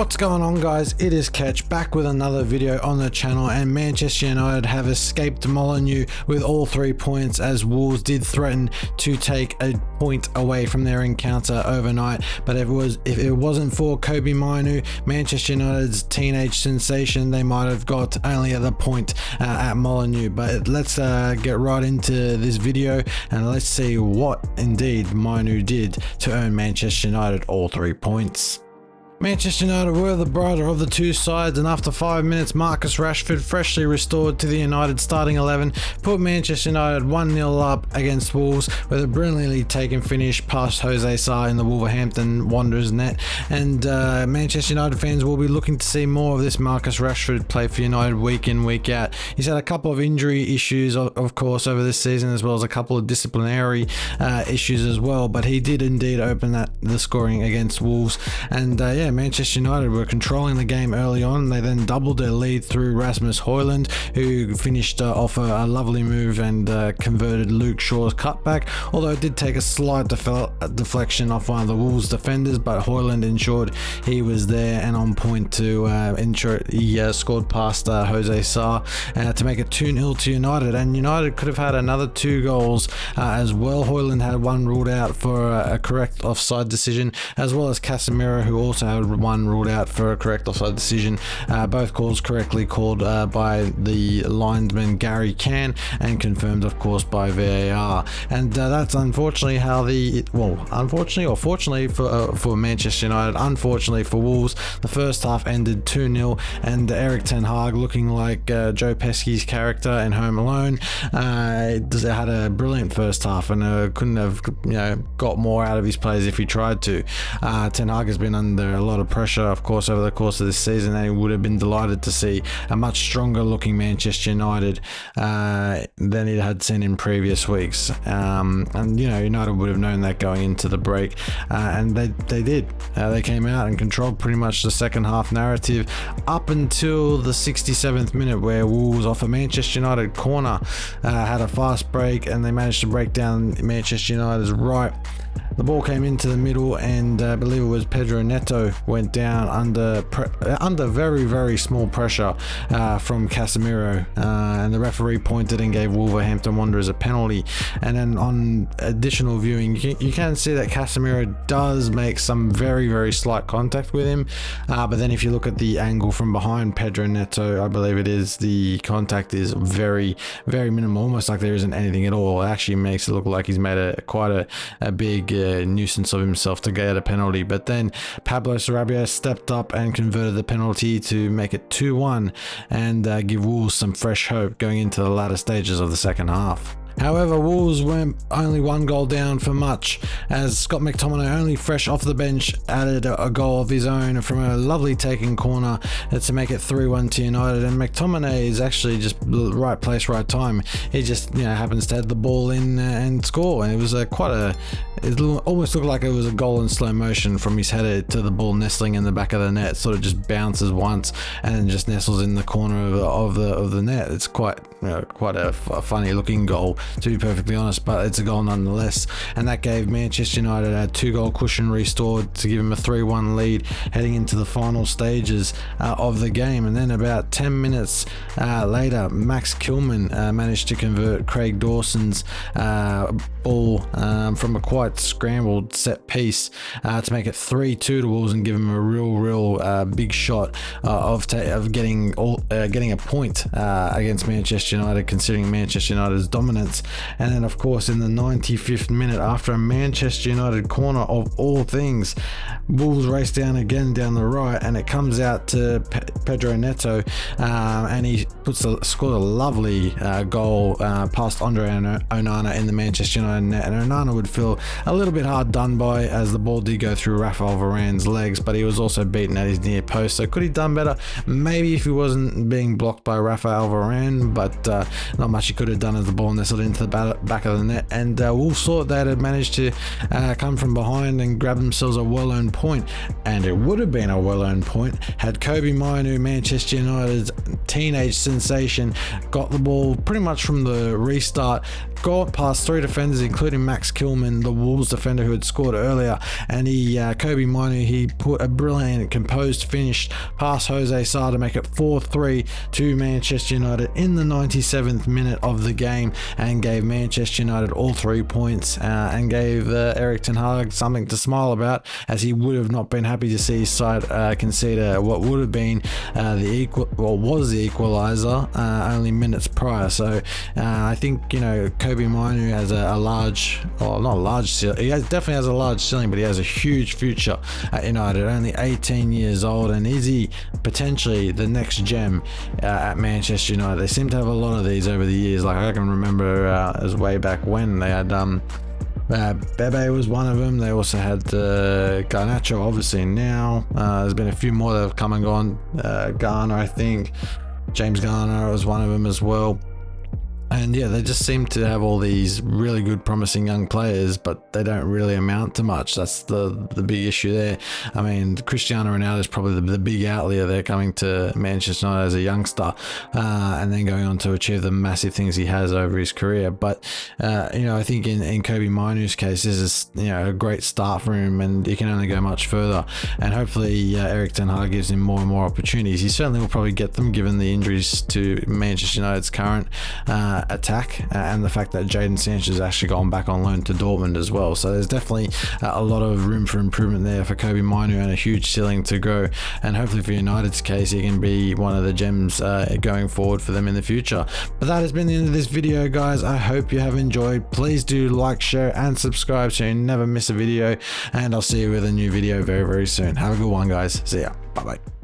What's going on, guys? It is Ketch back with another video on the channel, and Manchester United have escaped Molineux with all 3 points as Wolves did threaten to take a point away from their encounter overnight. But if it wasn't for Kobbie Mainoo, Manchester United's teenage sensation, they might have got only the point at Molineux. But let's get right into this video and let's see what indeed Mainoo did to earn Manchester United all 3 points. Manchester United were the brighter of the two sides, and after 5 minutes, Marcus Rashford, freshly restored to the United starting 11, put Manchester United 1-0 up against Wolves with a brilliantly taken finish past Jose Sa in the Wolverhampton Wanderers net. And Manchester United fans will be looking to see more of this Marcus Rashford play for United week in, week out. He's had a couple of injury issues, of course, over this season, as well as a couple of disciplinary issues as well, but he did indeed open the scoring against Wolves. And yeah, Manchester United were controlling the game early on. They then doubled their lead through Rasmus Højlund, who finished off a lovely move and converted Luke Shaw's cutback, although it did take a slight deflection off one of the Wolves defenders, but Højlund ensured he was there and on point to ensure he scored past Jose Sa to make it 2-0 to United. And United could have had another 2 goals as well. Højlund had one ruled out for a correct offside decision, as well as Casemiro, who also had one ruled out for a correct offside decision. Both calls correctly called by the linesman Gary Can and confirmed, of course, by VAR. And that's unfortunately how unfortunately or fortunately for Manchester United, unfortunately for Wolves, the first half ended 2-0, and Erik ten Hag, looking like Joe Pesci's character in Home Alone, had a brilliant first half and couldn't have got more out of his players if he tried to. Ten Hag has been under a lot of pressure, of course, over the course of this season, and he would have been delighted to see a much stronger looking Manchester United than he had seen in previous weeks. And United would have known that going into the break, and they did. They came out and controlled pretty much the second half narrative up until the 67th minute, where Wolves, off a Manchester United corner, had a fast break, and they managed to break down Manchester United's right. The ball came into the middle, and I believe it was Pedro Neto went down under very, very small pressure from Casemiro, and the referee pointed and gave Wolverhampton Wanderers a penalty. And then on additional viewing, you can see that Casemiro does make some very, very slight contact with him, but then if you look at the angle from behind Pedro Neto, I believe it is, the contact is very, very minimal, almost like there isn't anything at all. It actually makes it look like he's made quite a big nuisance of himself to get a penalty. But then Pablo Sarabia stepped up and converted the penalty to make it 2-1 and give Wolves some fresh hope going into the latter stages of the second half. However, Wolves went only 1 goal down for much, as Scott McTominay, only fresh off the bench, added a goal of his own from a lovely taken corner to make it 3-1 to United. And McTominay is actually just right place, right time. He just happens to head the ball in and score, and it was it almost looked like it was a goal in slow motion from his header to the ball nestling in the back of the net. Sort of just bounces once and then just nestles in the corner of the net. It's quite a funny looking goal, to be perfectly honest, but it's a goal nonetheless. And that gave Manchester United a 2-goal cushion restored to give him a 3-1 lead heading into the final stages of the game. And then about 10 minutes later, Max Kilman managed to convert Craig Dawson's ball from a quite scrambled set piece to make it 3-2 to Wolves and give him a real big shot of getting a point against Manchester United, considering Manchester United's dominance. And then, of course, in the 95th minute, after a Manchester United corner of all things, Wolves race down again down the right, and it comes out to Pedro Neto, and he scored a lovely goal past Andre Onana in the Manchester United net. And Onana would feel a little bit hard done by, as the ball did go through Rafael Varane's legs, but he was also beaten at his near post. So could he done better? Maybe, if he wasn't being blocked by Rafael Varane, but not much he could have done as the ball nestled into the back of the net. And Wolves thought they had managed to come from behind and grab themselves a well-earned point, and it would have been a well-earned point had Kobbie Mainoo, Manchester United's teenage sensation, got the ball pretty much from the restart, got past 3 defenders, including Max Kilman, the Wolves defender who had scored earlier, and Kobbie Mainoo, he put a brilliant composed finish past Jose Sa to make it 4-3 to Manchester United in the 97th minute of the game, and gave Manchester United all 3 points, and gave Erik ten Hag something to smile about, as he would have not been happy to see his side concede what would have been was the equaliser only minutes prior. So I think, Kobbie Mainoo has a large, or not large ceiling, definitely has a large ceiling, but he has a huge future at United. Only 18 years old, and is he potentially the next gem at Manchester United? They seem to have a lot of these over the years. Like, I can remember as way back when they had Bebe was one of them. They also had Garnacho, obviously now. There's been a few more that have come and gone. Garner, I think. James Garner was one of them as well. And yeah, they just seem to have all these really good, promising young players, but they don't really amount to much. That's the big issue there. I mean, Cristiano Ronaldo is probably the big outlier there, coming to Manchester United as a youngster, and then going on to achieve the massive things he has over his career. But I think in Kobbie Mainoo's case, this is a great start for him, and he can only go much further. And hopefully, Erik ten Hag gives him more and more opportunities. He certainly will probably get them, given the injuries to Manchester United's current attack, and the fact that Jadon Sancho has actually gone back on loan to Dortmund as well. So there's definitely a lot of room for improvement there for Kobbie Mainoo, and a huge ceiling to grow. And hopefully for United's case, he can be one of the gems going forward for them in the future. But that has been the end of this video, guys. I hope you have enjoyed. Please do like, share, and subscribe so you never miss a video. And I'll see you with a new video very, very soon. Have a good one, guys. See ya. Bye bye.